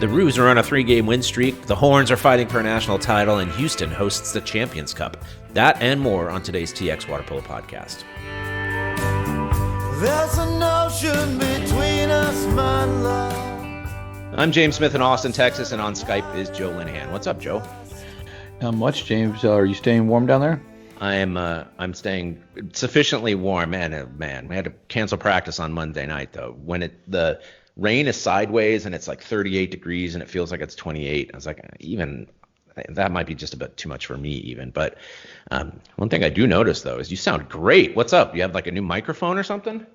The Roos are on a 3-game win streak, the Horns are fighting for a national title, and Houston hosts the Champions Cup. That and more on today's TXWaterpolo Podcast. There's an ocean between us, my love. I'm James Smith in Austin, Texas, and on Skype is Joe Linehan. What's up, Joe? Not much, James. Are you staying warm down there? I'm staying sufficiently warm. Man, we had to cancel practice on Monday night, though. When the rain is sideways and it's like 38 degrees and it feels like it's 28. I was like, even that might be just a bit too much for me even. But one thing I do notice, though, is you sound great. What's up? You have like a new microphone or something?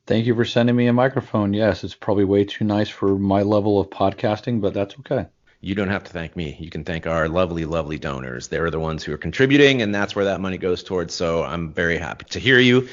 Thank you for sending me a microphone. Yes, it's probably way too nice for my level of podcasting, but that's okay. You don't have to thank me. You can thank our lovely, lovely donors. They're the ones who are contributing, and that's where that money goes towards. So I'm very happy to hear you.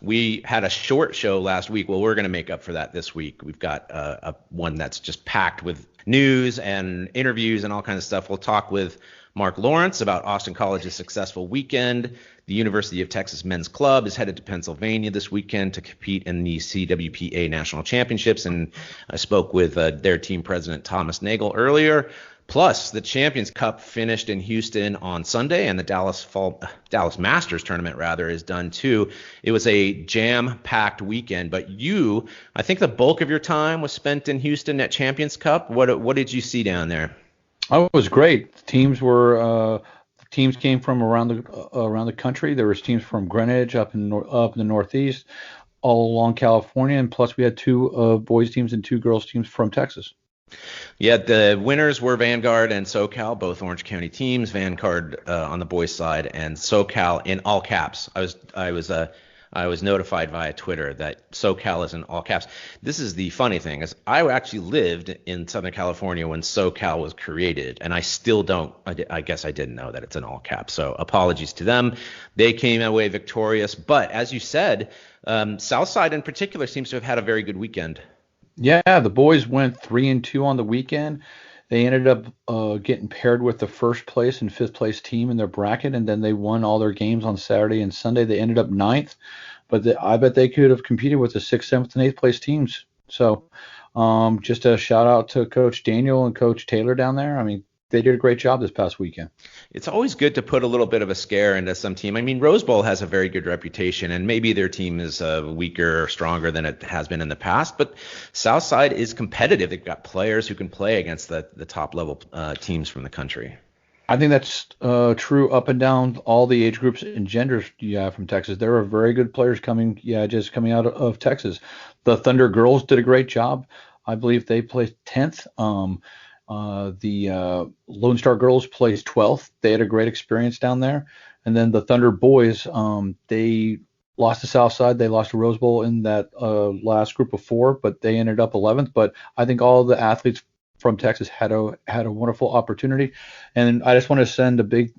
We had a short show last week. Well, we're going to make up for that this week. We've got one that's just packed with news and interviews and all kinds of stuff. We'll talk with Mark Lawrence about Austin College's successful weekend. The University of Texas Men's Club is headed to Pennsylvania this weekend to compete in the CWPA National Championships, and I spoke with their team president Thomas Nagle earlier. Plus, the Champions Cup finished in Houston on Sunday, and the Dallas Masters tournament, is done too. It was a jam-packed weekend, but I think the bulk of your time was spent in Houston at Champions Cup. What did you see down there? Oh, it was great. Teams came from around the country. There was teams from Greenwich up in the Northeast, all along California, and plus we had two boys teams and two girls teams from Texas. Yeah, the winners were Vanguard and SOCAL, both Orange County teams. Vanguard on the boys' side and SOCAL in all caps. I was notified via Twitter that SOCAL is in all caps. This is the funny thing, is I actually lived in Southern California when SOCAL was created, and I still don't. I guess I didn't know that it's in all caps. So apologies to them. They came away victorious. But as you said, Southside in particular seems to have had a very good weekend. Yeah, the boys went 3-2 on the weekend. They ended up getting paired with the first place and fifth place team in their bracket, and then they won all their games on Saturday and Sunday. They ended up ninth, but I bet they could have competed with the sixth, seventh, and eighth place teams. So just a shout out to Coach Daniel and Coach Taylor down there. I mean, they did a great job this past weekend. It's always good to put a little bit of a scare into some team. I mean, Rose Bowl has a very good reputation, and maybe their team is weaker or stronger than it has been in the past. But Southside is competitive. They've got players who can play against the top level teams from the country. I think that's true up and down all the age groups and genders from Texas. There are very good players coming out of Texas. The Thunder girls did a great job. I believe they placed 10th. The Lone Star girls placed 12th. They had a great experience down there. And then the Thunder boys, they lost to Southside. They lost to Rose Bowl in that last group of 4, but they ended up 11th. But I think all the athletes from Texas had a wonderful opportunity. And I just want to send a big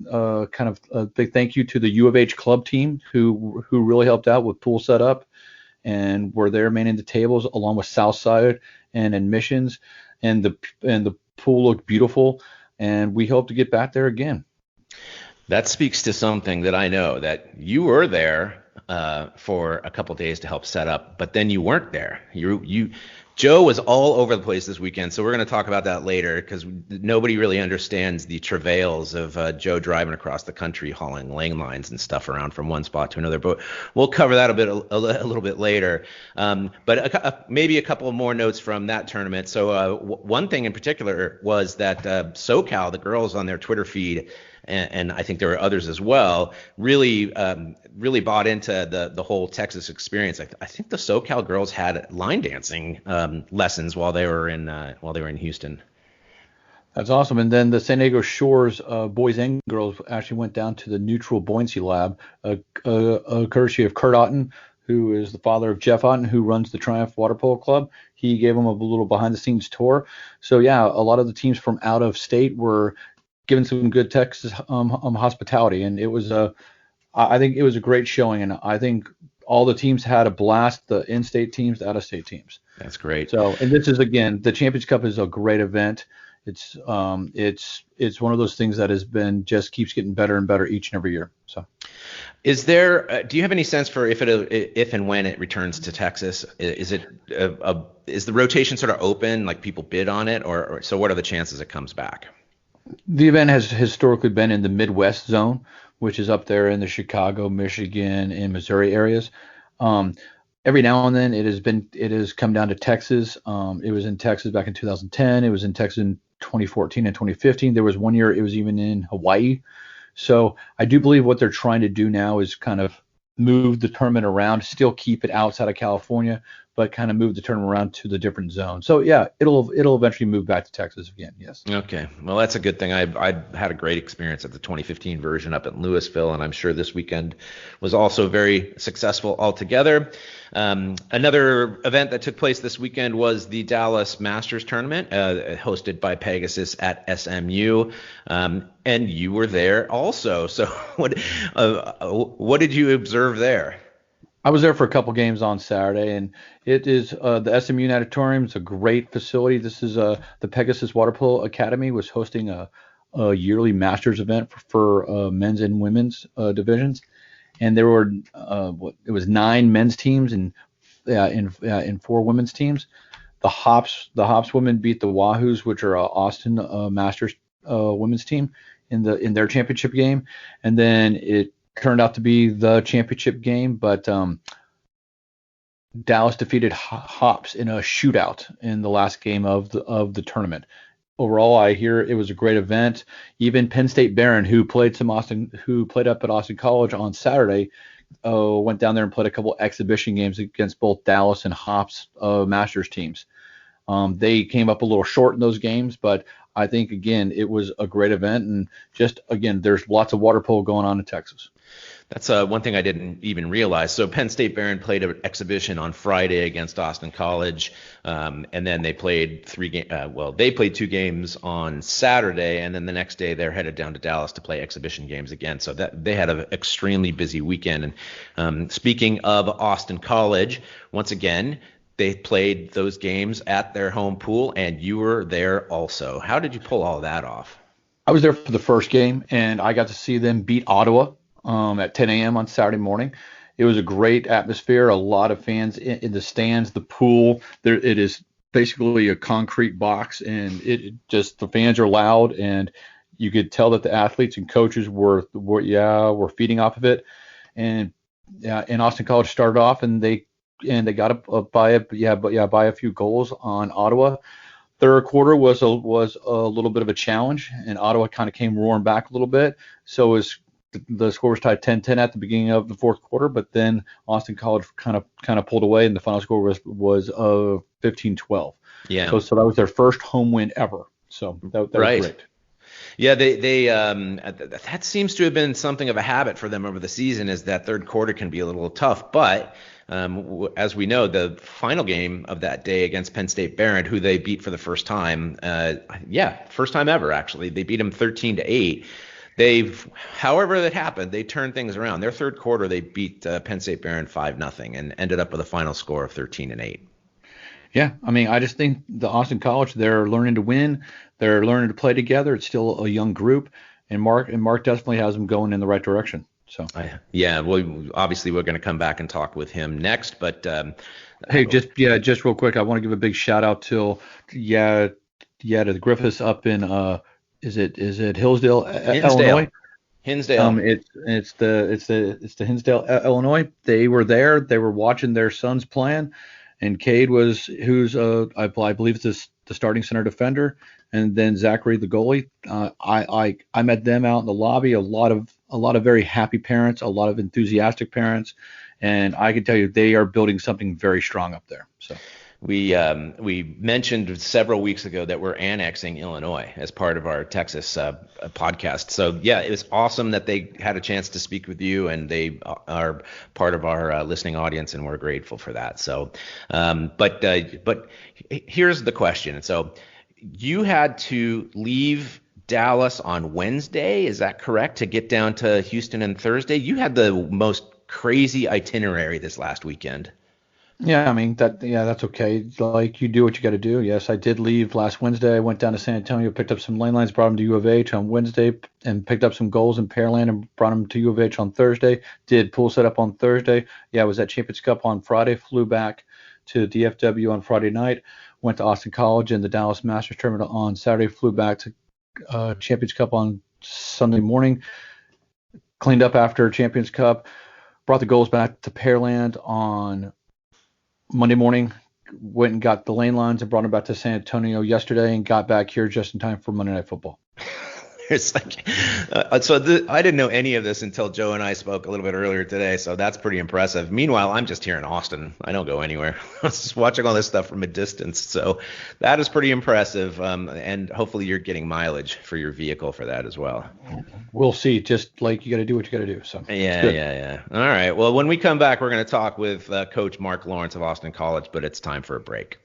big thank you to the U of H club team who really helped out with pool setup and were there manning the tables along with Southside and admissions. And the pool looked beautiful, and we hope to get back there again. That speaks to something that I know, that you were there for a couple days to help set up, but then you weren't there. Joe was all over the place this weekend, so we're going to talk about that later because nobody really understands the travails of Joe driving across the country hauling lane lines and stuff around from one spot to another. But we'll cover that a little bit later. But maybe a couple more notes from that tournament. So one thing in particular was that SOCAL, the girls on their Twitter feed, and I think there were others as well, really bought into the whole Texas experience. I think the SoCal girls had line dancing lessons while they were in Houston. That's awesome. And then the San Diego Shores boys and girls actually went down to the Neutral Buoyancy Lab, courtesy of Kurt Otten, who is the father of Jeff Otten, who runs the Triumph Waterpolo Club. He gave them a little behind-the-scenes tour. So, yeah, a lot of the teams from out of state were given some good Texas hospitality, and it was I think it was a great showing, and I think all the teams had a blast, the in-state teams, the out-of-state teams. That's great. So, and this is, again, the Champions Cup is a great event, It's one of those things that has been just keeps getting better and better each and every year. So. Is there? Do you have any sense for if and when it returns to Texas? Is the rotation sort of open, like people bid on it, or so? What are the chances it comes back? The event has historically been in the Midwest zone, which is up there in the Chicago, Michigan, and Missouri areas. Every now and then it has come down to Texas. It was in Texas back in 2010. It was in Texas in 2014 and 2015. There was one year it was even in Hawaii. So I do believe what they're trying to do now is kind of move the tournament around, still keep it outside of California, but kind of move the tournament around to the different zones. So yeah, it'll eventually move back to Texas again. Yes. Okay. Well, that's a good thing. I had a great experience at the 2015 version up at Louisville, and I'm sure this weekend was also very successful altogether. Another event that took place this weekend was the Dallas Masters Tournament, hosted by Pegasus at SMU, and you were there also. So what did you observe there? I was there for a couple games on Saturday, and it is the SMU Natatorium is a great facility. This is the Pegasus Waterpolo Academy was hosting a yearly Masters event for men's and women's divisions, and there were it was 9 men's teams and 4 women's teams. The Hops women beat the Wahoos, which are Austin Masters women's team in their championship game, and then it turned out to be the championship game, but Dallas defeated Hops in a shootout in the last game of the tournament. Overall, I hear it was a great event. Even Penn State Barron, who played up at Austin College on Saturday, went down there and played a couple exhibition games against both Dallas and Hops Masters teams. They came up a little short in those games, but I think, again, it was a great event. And just, again, there's lots of water polo going on in Texas. That's one thing I didn't even realize. So Penn State Barron played an exhibition on Friday against Austin College, and then they played 2 games on Saturday, and then the next day they're headed down to Dallas to play exhibition games again. So that they had an extremely busy weekend. And speaking of Austin College, once again, they played those games at their home pool, and you were there also. How did you pull all that off? I was there for the first game, and I got to see them beat Ottawa at 10 a.m. on Saturday morning. It was a great atmosphere, a lot of fans in the stands, the pool. It is basically a concrete box, and the fans are loud, and you could tell that the athletes and coaches were feeding off of it. And Austin College started off, and they got up by a few goals on Ottawa. Third quarter was a little bit of a challenge, and Ottawa kind of came roaring back a little bit. So the score was tied 10-10 at the beginning of the fourth quarter, but then Austin College kind of pulled away, and the final score was 15-12. Yeah. So that was their first home win ever. So that was great. Yeah, they that seems to have been something of a habit for them over the season, is that third quarter can be a little tough. But as we know, the final game of that day against Penn State Barron, who they beat for the first time, first time ever actually, they beat them 13-8. However that happened, they turned things around. Their third quarter, they beat Penn State Barron 5-0 and ended up with a final score of 13-8. Yeah, I mean, I just think the Austin College, they're learning to win. They're learning to play together. It's still a young group, and Mark definitely has them going in the right direction. So well, obviously we're going to come back and talk with him next, but hey, just real quick, I want to give a big shout out to the Griffiths up in is it Hillsdale, Illinois? Hinsdale. It's the Hinsdale, Illinois. They were there. They were watching their sons playing, and Cade who's I believe it's the starting center defender, and then Zachary the goalie. I met them out in the lobby. A lot of very happy parents, a lot of enthusiastic parents, and I can tell you they are building something very strong up there. So. We mentioned several weeks ago that we're annexing Illinois as part of our Texas podcast. So yeah, it was awesome that they had a chance to speak with you, and they are part of our listening audience, and we're grateful for that. So, but here's the question. So you had to leave Dallas on Wednesday, is that correct, to get down to Houston on Thursday? You had the most crazy itinerary this last weekend. Yeah, I mean that's okay. Like you do what you got to do. Yes, I did leave last Wednesday. I went down to San Antonio, picked up some lane lines, brought them to U of H on Wednesday, and picked up some goals in Pearland and brought them to U of H on Thursday. Did pool setup on Thursday. Yeah, I was at Champions Cup on Friday. Flew back to DFW on Friday night. Went to Austin College and the Dallas Masters Tournament on Saturday. Flew back to Champions Cup on Sunday morning. Cleaned up after Champions Cup. Brought the goals back to Pearland on Monday morning. Went and got the lane lines and brought them back to San Antonio yesterday and got back here just in time for Monday Night Football. It's like, I didn't know any of this until Joe and I spoke a little bit earlier today, so that's pretty impressive. Meanwhile, I'm just here in Austin. I don't go anywhere. I was just watching all this stuff from a distance, so that is pretty impressive. And hopefully you're getting mileage for your vehicle for that as well. We'll see. Just like you got to do what you got to do. So yeah. All right. Well, when we come back, we're going to talk with Coach Mark Lawrence of Austin College, but it's time for a break.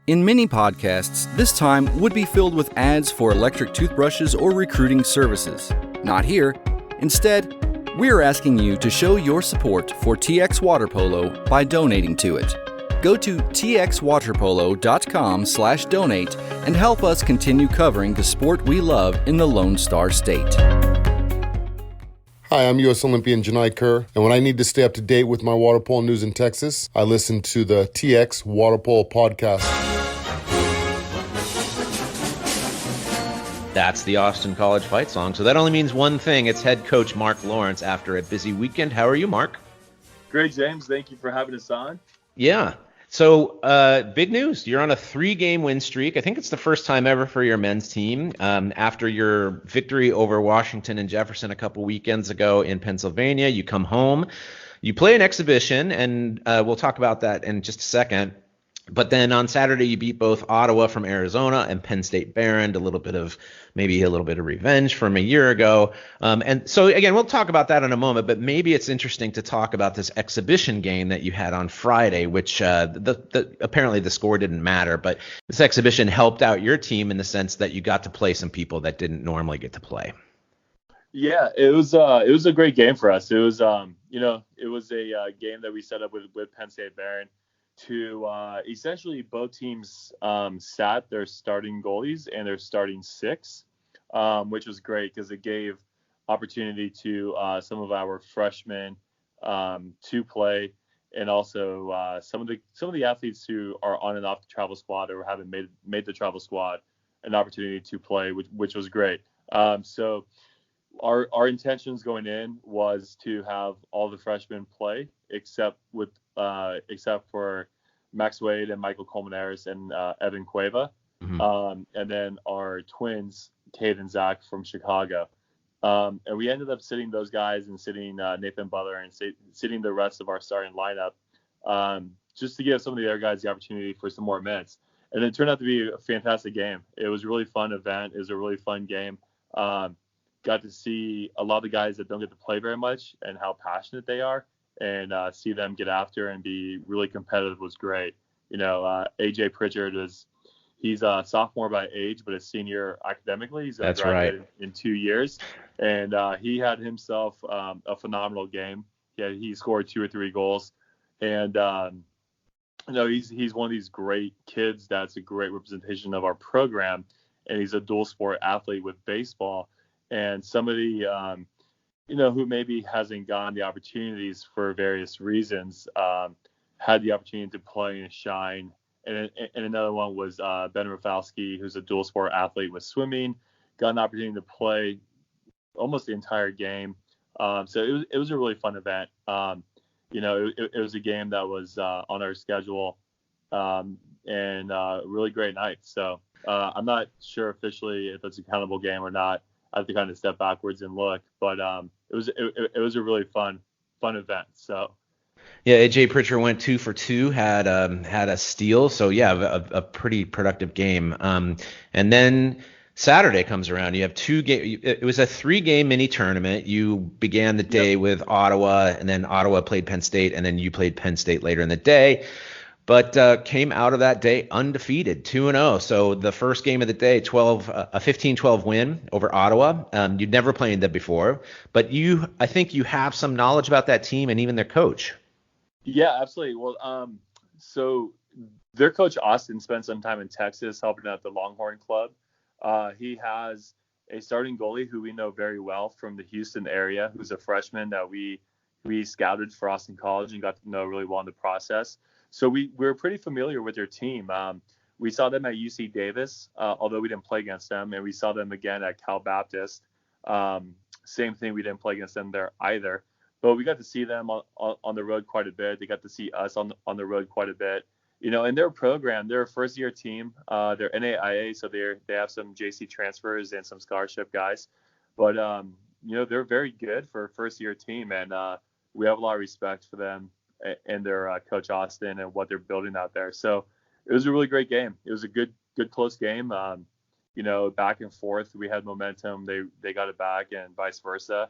In many podcasts, this time would be filled with ads for electric toothbrushes or recruiting services. Not here. Instead, we're asking you to show your support for TXWaterpolo by donating to it. Go to TXWaterpolo.com/donate and help us continue covering the sport we love in the Lone Star State. Hi, I'm U.S. Olympian Janai Kerr, and when I need to stay up to date with my water polo news in Texas, I listen to the TXWaterpolo Podcast. That's the Austin College fight song. So that only means one thing. It's head coach Mark Lawrence after a busy weekend. How are you, Mark? Great, James. Thank you for having us on. Yeah. So big news. You're on a 3-game win streak. I think it's the first time ever for your men's team. After your victory over Washington and Jefferson a couple weekends ago in Pennsylvania, you come home. You play an exhibition, and we'll talk about that in just a second. But then on Saturday, you beat both Ottawa from Arizona and Penn State Behrend, maybe a little bit of revenge from a year ago. And so, again, we'll talk about that in a moment, but maybe it's interesting to talk about this exhibition game that you had on Friday, which apparently the score didn't matter, but this exhibition helped out your team in the sense that you got to play some people that didn't normally get to play. Yeah, it was a great game for us. It was, it was a game that we set up with Penn State Behrend. To essentially both teams sat their starting goalies and their starting 6, which was great because it gave opportunity to some of our freshmen to play, and also some of the athletes who are on and off the travel squad or haven't made the travel squad an opportunity to play, which was great. So our intentions going in was to have all the freshmen play except for Max Wade and Michael Colmenares and Evan Cueva. Mm-hmm. And then our twins, Cade and Zach from Chicago. And we ended up sitting those guys and sitting Nathan Butler and sitting the rest of our starting lineup just to give some of the other guys the opportunity for some more minutes. And it turned out to be a fantastic game. It was a really fun event. It was a really fun game. Got to see a lot of the guys that don't get to play very much and how passionate they are. And see them get after and be really competitive was great. AJ Pritchard he's a sophomore by age, but a senior academically. He's going to graduate in 2 years. And he had himself a phenomenal game. He scored 2 or 3 goals. And, he's one of these great kids that's a great representation of our program. And he's a dual sport athlete with baseball. And somebody who maybe hasn't gotten the opportunities for various reasons, had the opportunity to play and shine. And another one was Ben Rafalski, who's a dual sport athlete with swimming, got an opportunity to play almost the entire game. So it was a really fun event. It was a game that was on our schedule and a really great night. So I'm not sure officially if it's a countable game or not. I have to kind of step backwards and look, but it was a really fun event. So yeah, AJ Pritchard went 2 for 2, had a steal, so yeah, a pretty productive game. And then Saturday comes around. You have 2 games. It was a 3-game mini tournament. You began the day with Ottawa, and then Ottawa played Penn State, and then you played Penn State later in the day. But came out of that day undefeated, 2-0. So the first game of the day, a 15-12 win over Ottawa. You'd never played them before, but I think you have some knowledge about that team and even their coach. Yeah, absolutely. Well, so their coach Austin spent some time in Texas helping out the Longhorn Club. He has a starting goalie who we know very well from the Houston area, who's a freshman that we scouted for Austin College and got to know really well in the process. So we're pretty familiar with their team. We saw them at UC Davis, although we didn't play against them, and we saw them again at Cal Baptist. Same thing, we didn't play against them there either. But we got to see them on the road quite a bit. They got to see us on the road quite a bit. You know, in their program, they're a first-year team. They're NAIA, so they have some JC transfers and some scholarship guys. But, you know, they're very good for a first-year team, and we have a lot of respect for them and their coach Austin and what they're building out there. So it was a really great game. It was a good close game. You know, back and forth. We had momentum. They got it back, and vice versa.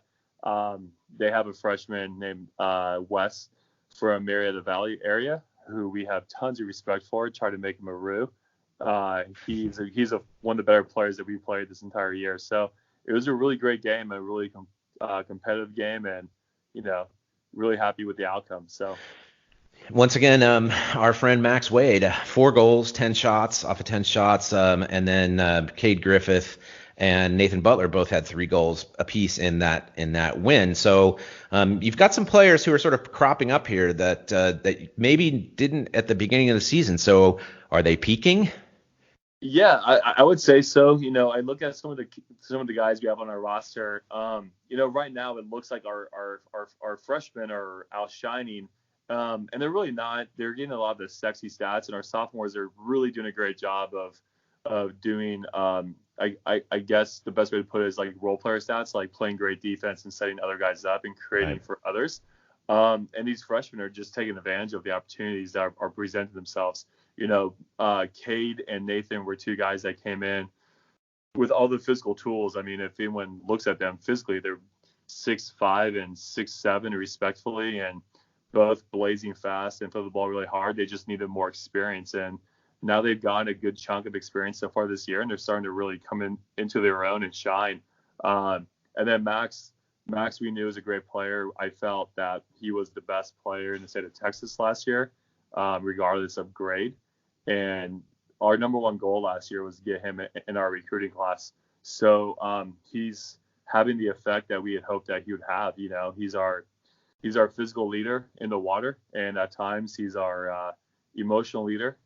They have a freshman named Wes from Marietta Valley area who we have tons of respect for. Try to make him a Roo. He's one of the better players that we played this entire year. So it was a really great game, a really competitive game, and you know, really happy with the outcome. So. Once again, our friend Max Wade, 4 goals, 10 shots off of 10 shots, and then Cade Griffith and Nathan Butler both had 3 goals apiece in that win. So you've got some players who are sort of cropping up here that maybe didn't at the beginning of the season. So are they peaking? Yeah, I would say so. You know, I look at some of the guys we have on our roster. You know, right now it looks like our freshmen are outshining. And they're really not. They're getting a lot of the sexy stats, and our sophomores are really doing a great job of doing. I guess the best way to put it is like role player stats, like playing great defense and setting other guys up and creating for others. And these freshmen are just taking advantage of the opportunities that are presenting themselves. You know, Cade and Nathan were 2 guys that came in with all the physical tools. I mean, if anyone looks at them physically, they're 6'5" and 6'7" respectfully, and both blazing fast and throw the ball really hard. They just needed more experience, and now they've gotten a good chunk of experience so far this year, and they're starting to really come into their own and shine. And then Max we knew was a great player. I felt that he was the best player in the state of Texas last year, regardless of grade. And our number 1 goal last year was to get him in our recruiting class. So he's having the effect that we had hoped that he would have. You know, he's our physical leader in the water, and at times he's our emotional leader.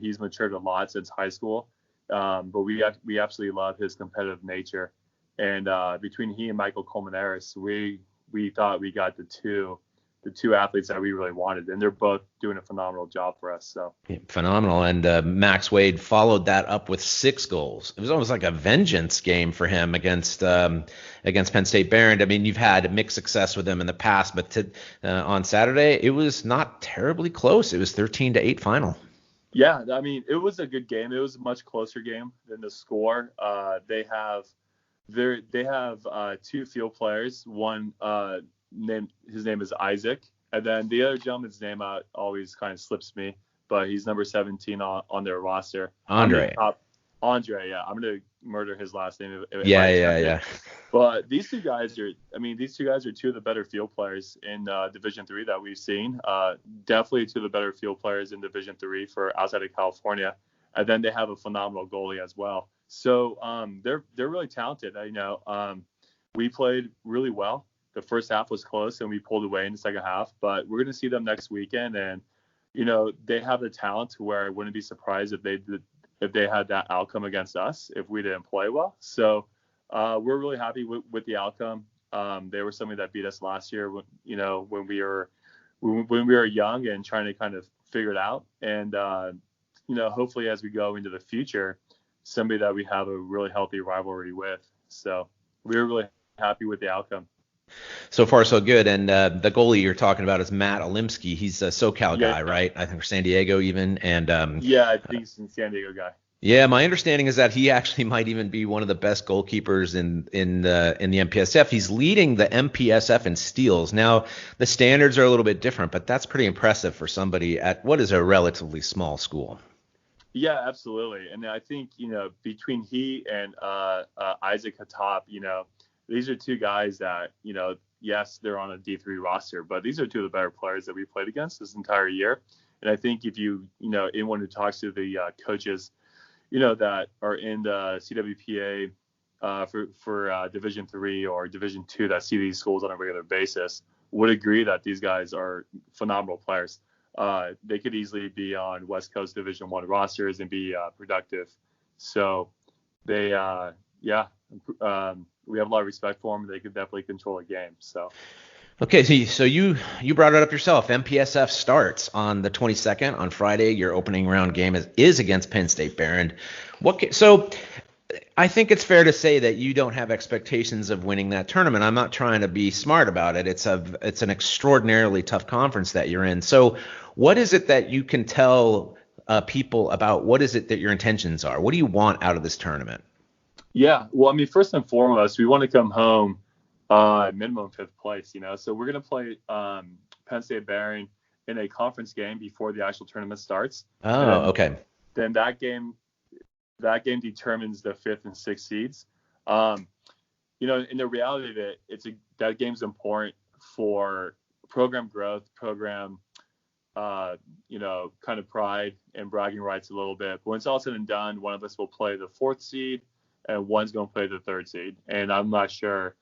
He's matured a lot since high school, but we absolutely love his competitive nature. And between he and Michael Colmenares, we thought we got the two athletes that we really wanted, and they're both doing a phenomenal job for us. So yeah, phenomenal. And Max Wade followed that up with 6 goals. It was almost like a vengeance game for him against Penn State Behrend. I mean, you've had mixed success with him in the past, but on Saturday it was not terribly close. It was 13-8 final. Yeah, I mean, it was a good game. It was a much closer game than the score. They have 2 field players. One his name is Isaac, and then the other gentleman's name always kind of slips me, but he's number 17 on their roster. Andre, yeah. I'm gonna murder his last name. Yeah. But these two guys are 2 of the better field players in Division III that we've seen. Definitely 2 of the better field players in Division III for outside of California. And then they have a phenomenal goalie as well. So they're really talented. You know, we played really well. The first half was close, and we pulled away in the second half. But we're going to see them next weekend, and you know, they have the talent to where I wouldn't be surprised if they had that outcome against us if we didn't play well. So we're really happy with the outcome. They were somebody that beat us last year, you know, when we were young and trying to kind of figure it out. And you know, hopefully as we go into the future, somebody that we have a really healthy rivalry with. So we were really happy with the outcome. So far, so good. And the goalie you're talking about is Matt Olimsky. He's a SoCal guy, right? I think San Diego even. And yeah, I think he's a San Diego guy. Yeah, my understanding is that he actually might even be one of the best goalkeepers in the MPSF. He's leading the MPSF in steals. Now, the standards are a little bit different, but that's pretty impressive for somebody at what is a relatively small school. Yeah, absolutely. And I think, you know, between he and Isaac Hatop, you know, these are 2 guys that, you know, yes, they're on a D3 roster, but these are two of the better players that we played against this entire year. And I think if anyone who talks to the coaches, that are in the CWPA for Division 3 or Division 2 that see these schools on a regular basis would agree that these guys are phenomenal players. They could easily be on West Coast Division 1 rosters and be productive. So they, we have a lot of respect for them. They could definitely control a game. So. Okay, so you brought it up yourself. MPSF starts on the 22nd on Friday. Your opening round game is against Penn State Behrend. So I think it's fair to say that you don't have expectations of winning that tournament. I'm not trying to be smart about it. It's an extraordinarily tough conference that you're in. So what is it that you can tell people about? What is it that your intentions are? What do you want out of this tournament? Yeah, well, I mean, first and foremost, we want to come home minimum 5th place, So we're going to play Penn State Behrend in a conference game before the actual tournament starts. Oh, okay. Then that game determines the 5th and 6th seeds. In the reality of it, that game's important for program growth, program, kind of pride and bragging rights a little bit. But when it's all said and done, one of us will play the 4th seed and one's going to play the 3rd seed. And I'm not sure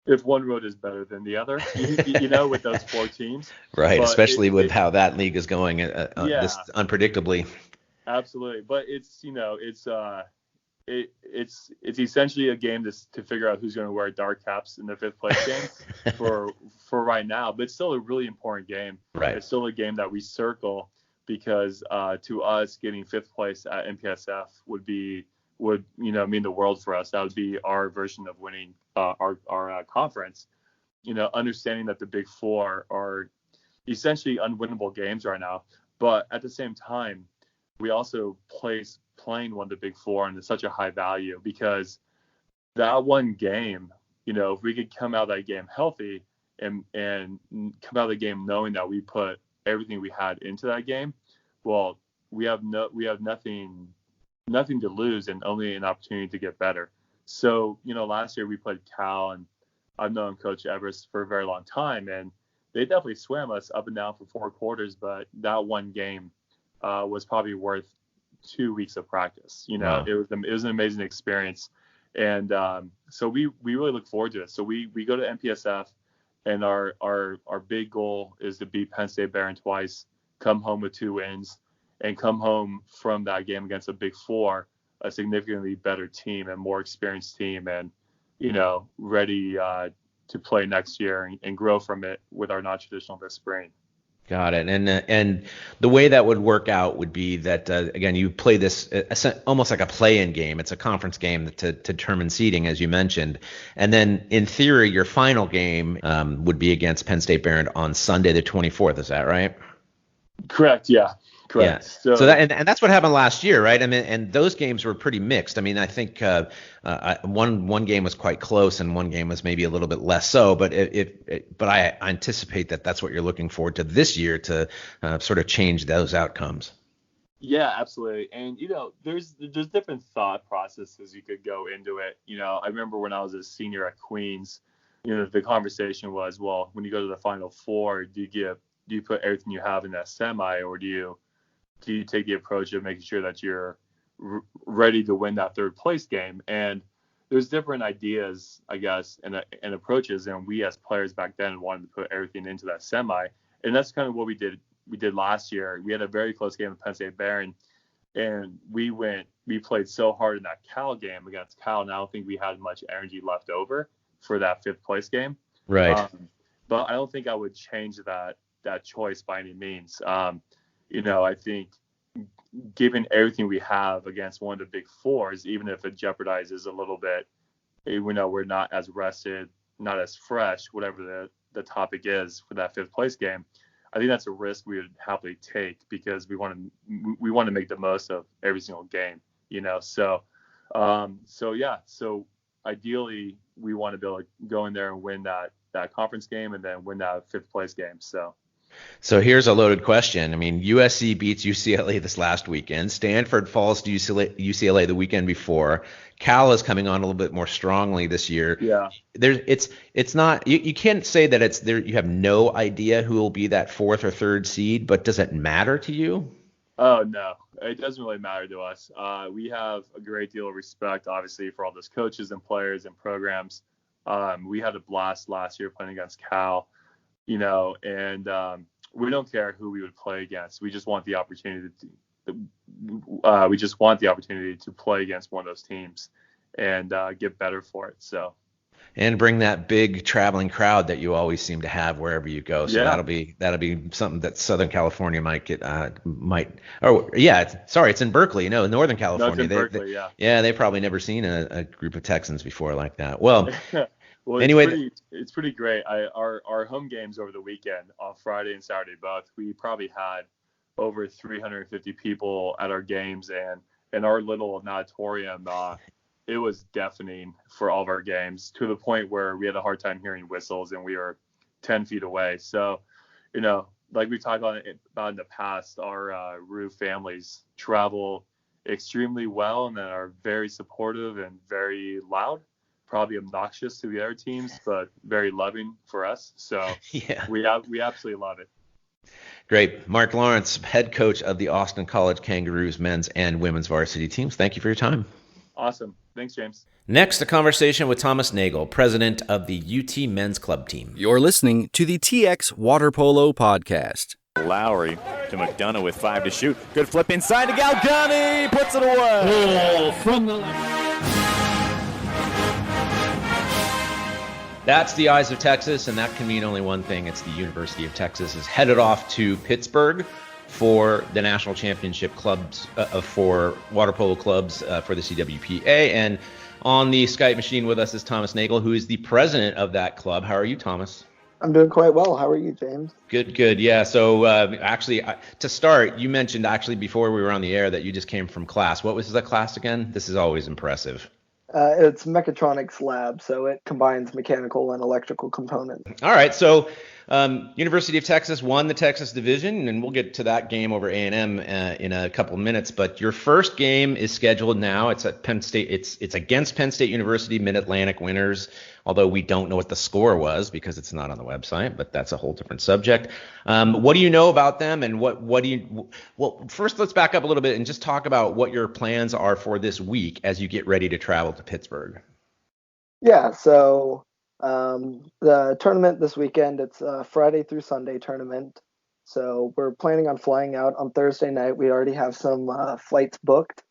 if one road is better than the other, with those 4 teams. Right, but especially with how that league is going this unpredictably. Absolutely, but it's essentially a game to figure out who's going to wear dark caps in the 5th place game for right now. But it's still a really important game. Right. It's still a game that we circle because to us getting 5th place at MPSF would mean the world for us. That would be our version of winning our conference. Understanding that the Big Four are essentially unwinnable games right now, but at the same time, we also playing one of the Big Four and it's such a high value because that one game, if we could come out of that game healthy and come out of the game knowing that we put everything we had into that game, well, we have nothing to lose and only an opportunity to get better. So, last year we played Cal, and I've known Coach Everest for a very long time, and they definitely swam us up and down for 4 quarters, but that one game was probably worth 2 weeks of practice. Wow. It was an amazing experience. And so we really look forward to it. So we go to MPSF, and our big goal is to beat Penn State Behrend twice, come home with 2 wins, and come home from that game against a Big Four, a significantly better team and more experienced team, and ready to play next year and grow from it with our non-traditional this spring. Got it. And the way that would work out would be that again, you play this almost like a play-in game. It's a conference game to determine seeding, as you mentioned, and then in theory, your final game would be against Penn State Behrend on Sunday the 24th. Is that right? Correct. Yeah. Correct. Yeah. So that, and that's what happened last year, right? I mean, and those games were pretty mixed. I mean, I think one game was quite close, and one game was maybe a little bit less so. But but I anticipate that that's what you're looking forward to this year to sort of change those outcomes. Yeah, absolutely. And there's different thought processes you could go into it. I remember when I was a senior at Queens, the conversation was, well, when you go to the Final Four, do you put everything you have in that semi, or do you take the approach of making sure that you're ready to win that 3rd place game? And there's different ideas, I guess, and approaches. And we as players back then wanted to put everything into that semi. And that's kind of what we did last year. We had a very close game with Penn State Behrend, and we played so hard in that Cal game against Cal, and I don't think we had much energy left over for that 5th place game. Right. But I don't think I would change that choice by any means. I think given everything we have against one of the Big Fours, even if it jeopardizes a little bit, we're not as rested, not as fresh, whatever the topic is for that 5th place game, I think that's a risk we would happily take because we want to make the most of every single game, So ideally we want to be able to go in there and win that conference game and then win that 5th place game. So. So here's a loaded question. I mean, USC beats UCLA this last weekend. Stanford falls to UCLA the weekend before. Cal is coming on a little bit more strongly this year. Yeah. It's not you can't say that it's there. You have no idea who will be that 4th or 3rd seed, but does it matter to you? Oh, no, it doesn't really matter to us. We have a great deal of respect, obviously, for all those coaches and players and programs. We had a blast last year playing against Cal, and we don't care who we would play against. We just want the opportunity to play against one of those teams and get better for it. So. And bring that big traveling crowd that you always seem to have wherever you go. So that'll be something that Southern California might get. It's in Berkeley. No, Northern California. No, it's in Berkeley, yeah, they've probably never seen a group of Texans before like that. Well, well, anyway, it's pretty great. Our home games over the weekend on Friday and Saturday both, we probably had over 350 people at our games, and in our little auditorium, it was deafening for all of our games, to the point where we had a hard time hearing whistles and we were 10 feet away. So, like we talked about in the past, our Roo families travel extremely well and then are very supportive and very loud, probably obnoxious to the other teams, but very loving for us. So yeah, we absolutely love it. Great. Mark Lawrence, head coach of the Austin College Kangaroos men's and women's varsity teams. Thank you for your time. Awesome. Thanks, James. Next, a conversation with Thomas Nagle, president of the UT men's club team. You're listening to the TXWaterpolo Podcast. Lowry to McDonough with 5 to shoot. Good flip inside to Galgani. Puts it away. From the left. That's the eyes of Texas, and that can mean only one thing. It's the University of Texas is headed off to Pittsburgh for the national championship clubs for water polo clubs for the CWPA. And on the Skype machine with us is Thomas Nagle, who is the president of that club. How are you, Thomas? I'm doing quite well. How are you, James? Good. Yeah. So actually, to start, you mentioned actually before we were on the air that you just came from class. What was that class again? This is always impressive. It's mechatronics lab, so it combines mechanical and electrical components. All right. So University of Texas won the Texas division, and we'll get to that game over A&M in a couple of minutes. But your first game is scheduled now. It's at Penn State. It's against Penn State University, Mid-Atlantic winners, although we don't know what the score was because it's not on the website, but that's a whole different subject. What do you know about them, and what do you – well, first let's back up a little bit and just talk about what your plans are for this week as you get ready to travel to Pittsburgh. Yeah, so the tournament this weekend, it's a Friday through Sunday tournament. So we're planning on flying out on Thursday night. We already have some flights booked.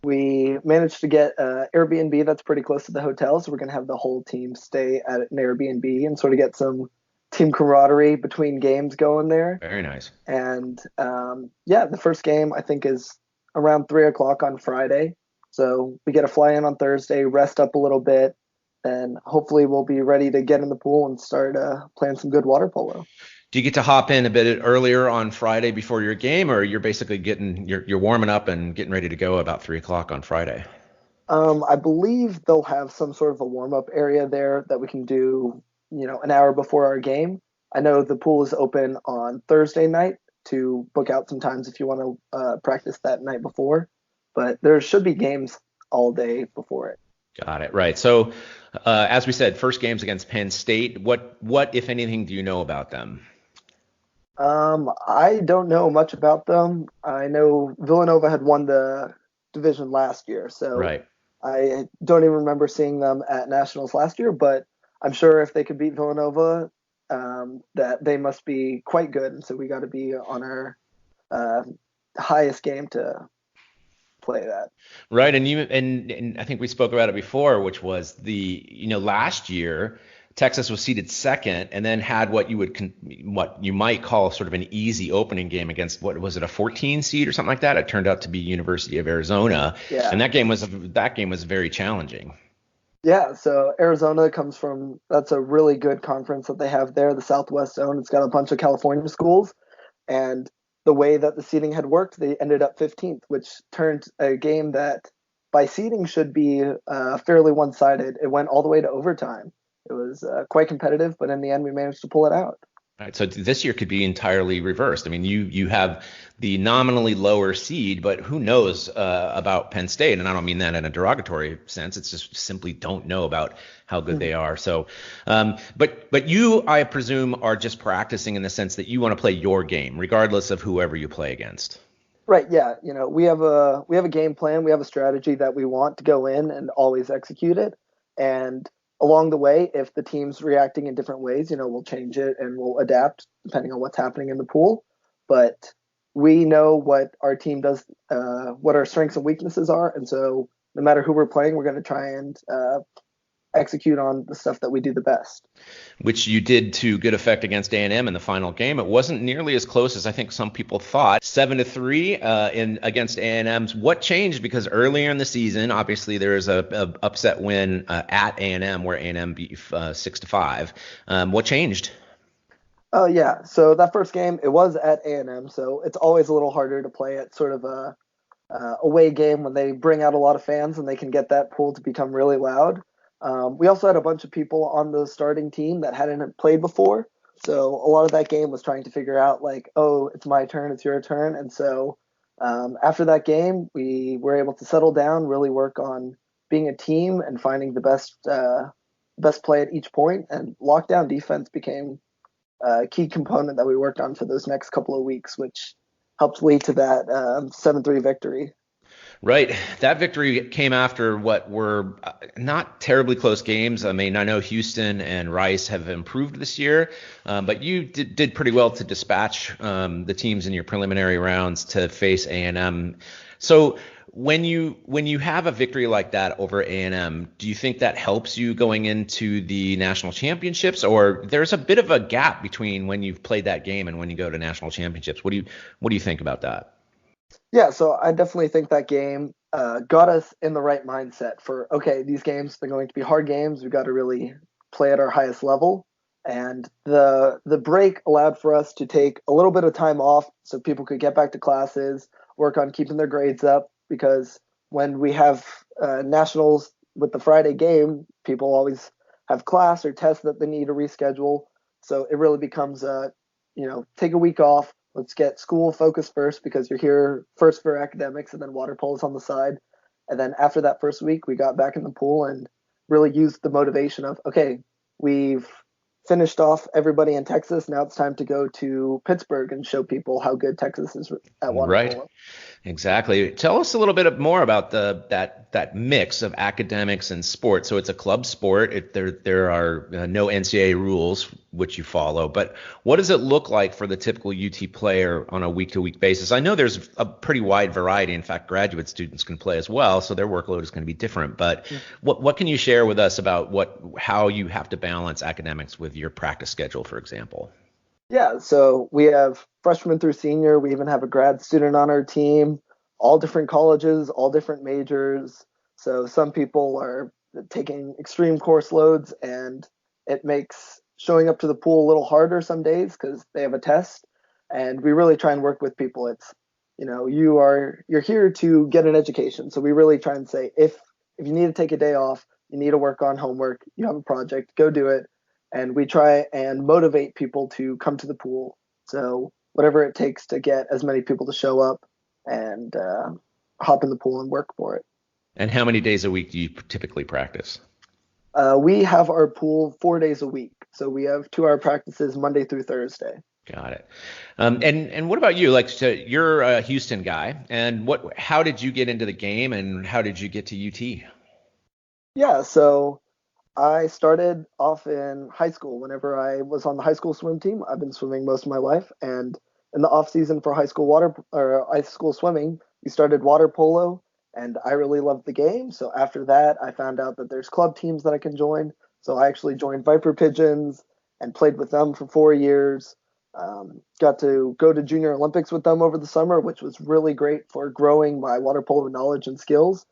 We managed to get an Airbnb that's pretty close to the hotel, so we're going to have the whole team stay at an Airbnb and sort of get some team camaraderie between games going there. Very nice. And the first game I think is around 3 o'clock on Friday. So we get a fly in on Thursday, rest up a little bit, and hopefully we'll be ready to get in the pool and start playing some good water polo. Do you get to hop in a bit earlier on Friday before your game, or you're basically you're warming up and getting ready to go about 3 o'clock on Friday? I believe they'll have some sort of a warm-up area there that we can do, an hour before our game. I know the pool is open on Thursday night to book out some times if you want to practice that night before, but there should be games all day before it. Got it. Right. So, as we said, first game's against Penn State. What, if anything, do you know about them? I don't know much about them. I know Villanova had won the division last year, so right. I don't even remember seeing them at nationals last year, but I'm sure if they could beat Villanova, that they must be quite good. And so we got to be on our highest game to play that. Right. And I think we spoke about it before, which was last year, Texas was seeded second and then had what you might call sort of an easy opening game against, what was it, a 14 seed or something like that? It turned out to be University of Arizona. Yeah. And that game was very challenging. Yeah, so Arizona that's a really good conference that they have there, the Southwest Zone. It's got a bunch of California schools, and the way that the seeding had worked, they ended up 15th, which turned a game that by seeding should be fairly one-sided. It went all the way to overtime. It was quite competitive, but in the end, we managed to pull it out. Right. So this year could be entirely reversed. I mean, you have the nominally lower seed, but who knows about Penn State? And I don't mean that in a derogatory sense. It's just simply don't know about how good they are. So, but you, I presume, are just practicing in the sense that you want to play your game, regardless of whoever you play against. Right. Yeah. We have a game plan. We have a strategy that we want to go in and always execute it. And along the way, if the team's reacting in different ways, we'll change it and we'll adapt depending on what's happening in the pool. But we know what our team does, what our strengths and weaknesses are. And so no matter who we're playing, we're going to try and execute on the stuff that we do the best. Which you did to good effect against A&M in the final game. It wasn't nearly as close as I think some people thought. 7-3 against A&M's. What changed? Because earlier in the season, obviously there was a upset win at A&M where A&M beat 6-5. What changed? Oh yeah, so that first game, it was at A&M, so it's always a little harder to play at sort of a away game when they bring out a lot of fans and they can get that pool to become really loud. We also had a bunch of people on the starting team that hadn't played before. So a lot of that game was trying to figure out like, oh, it's my turn, it's your turn. And so after that game, we were able to settle down, really work on being a team and finding the best play at each point. And lockdown defense became a key component that we worked on for those next couple of weeks, which helped lead to that 7-3 victory. Right. That victory came after what were not terribly close games. I mean, I know Houston and Rice have improved this year, but you did pretty well to dispatch the teams in your preliminary rounds to face A&M. So when you have a victory like that over A&M, do you think that helps you going into the national championships, or there's a bit of a gap between when you've played that game and when you go to national championships? What do you think about that? Yeah, so I definitely think that game got us in the right mindset for, okay, these games, they're going to be hard games. We've got to really play at our highest level. And the break allowed for us to take a little bit of time off so people could get back to classes, work on keeping their grades up, because when we have nationals with the Friday game, people always have class or tests that they need to reschedule. So it really becomes, take a week off. Let's get school focused first because you're here first for academics, and then water polo's on the side. And then after that first week, we got back in the pool and really used the motivation of, okay, we've finished off everybody in Texas. Now it's time to go to Pittsburgh and show people how good Texas is at water right. polo. Exactly. Tell us a little bit more about that mix of academics and sports. So it's a club sport. There are no NCAA rules which you follow, but what does it look like for the typical UT player on a week-to-week basis? I know there's a pretty wide variety. In fact, graduate students can play as well, so their workload is going to be different. But what can you share with us about how you have to balance academics with your practice schedule, for example? Yeah, so we have freshman through senior. We even have a grad student on our team, all different colleges, all different majors. So some people are taking extreme course loads, and it makes showing up to the pool a little harder some days because they have a test. And we really try and work with people. It's, you're here to get an education. So we really try and say, if you need to take a day off, you need to work on homework, you have a project, go do it. And we try and motivate people to come to the pool. So whatever it takes to get as many people to show up and hop in the pool and work for it. And how many days a week do you typically practice? We have our pool 4 days a week. So we have 2-hour practices Monday through Thursday. Got it. And what about you? So you're a Houston guy. And how did you get into the game, and how did you get to UT? Yeah, so I started off in high school. Whenever I was on the high school swim team, I've been swimming most of my life. And in the off season for high school swimming, we started water polo, and I really loved the game. So after that, I found out that there's club teams that I can join. So I actually joined Viper Pigeons and played with them for 4 years. Got to go to Junior Olympics with them over the summer, which was really great for growing my water polo knowledge and skills.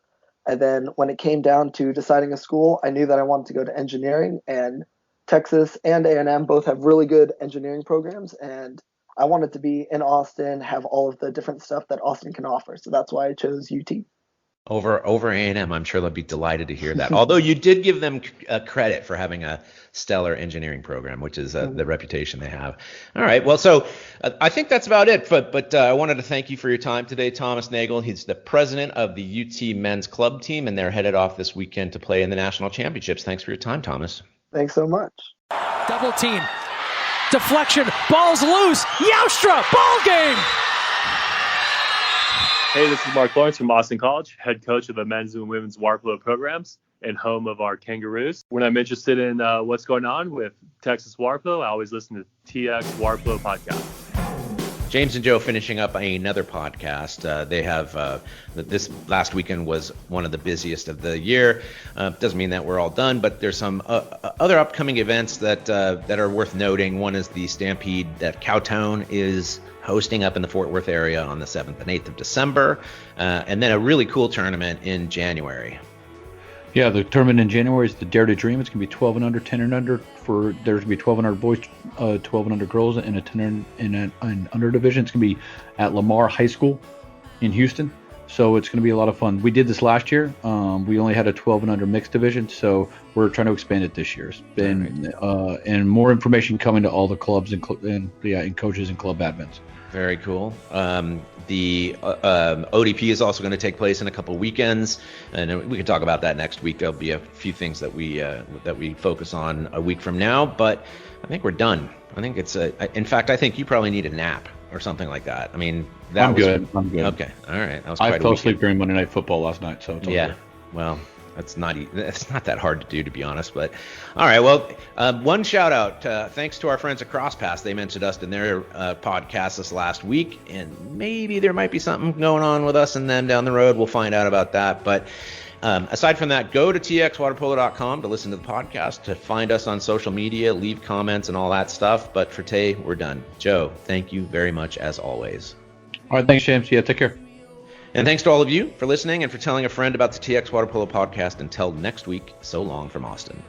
And then when it came down to deciding a school, I knew that I wanted to go to engineering, and Texas and A&M both have really good engineering programs. And I wanted to be in Austin, have all of the different stuff that Austin can offer. So that's why I chose UT. over A&M. I'm sure they'll be delighted to hear that. Although you did give them credit for having a stellar engineering program, which is the reputation they have. All right. Well, so I think that's about it. But I wanted to thank you for your time today, Thomas Nagle. He's the president of the UT men's club team, and they're headed off this weekend to play in the national championships. Thanks for your time, Thomas. Thanks so much. Double team. Deflection. Ball's loose. Youstra. Ball game. Hey, this is Mark Lawrence from Austin College, head coach of the men's and women's Waterpolo programs and home of our Kangaroos. When I'm interested in what's going on with Texas Waterpolo, I always listen to TXWaterpolo Podcast. James and Joe finishing up another podcast. They have this last weekend was one of the busiest of the year. Doesn't mean that we're all done, but there's some other upcoming events that are worth noting. One is the Stampede that Cowtown is hosting up in the Fort Worth area on the 7th and 8th of December, and then a really cool tournament in January. Yeah, the tournament in January is the Dare to Dream. It's going to be 12 and under, 10 and under. There's going to be 12 and under boys, 12 and under girls, and a 10 and under division. It's going to be at Lamar High School in Houston. So it's going to be a lot of fun. We did this last year. We only had a 12 and under mixed division, so we're trying to expand it this year. And more information coming to all the clubs and coaches and club admins. Very cool. The ODP is also going to take place in a couple of weekends, and we can talk about that next week. There'll be a few things that we focus on a week from now, but I think we're done. I think in fact, I think you probably need a nap or something like that. I mean, I'm good. Okay, all right. That was quite I fell asleep during Monday Night Football last night, so it's all good. Well, that's not that hard to do, to be honest. But all right, well, one shout out, thanks to our friends at CrossPass. They mentioned us in their podcast this last week, and maybe there might be something going on with us and them down the road. We'll find out about that. But aside from that, go to TXWaterpolo.com to listen to the podcast, to find us on social media, leave comments and all that stuff. But for today, we're done. Joe, thank you very much as always. All right, thanks, James. Yeah, take care. And thanks to all of you for listening and for telling a friend about the TX Waterpolo Podcast. Until next week, so long from Austin.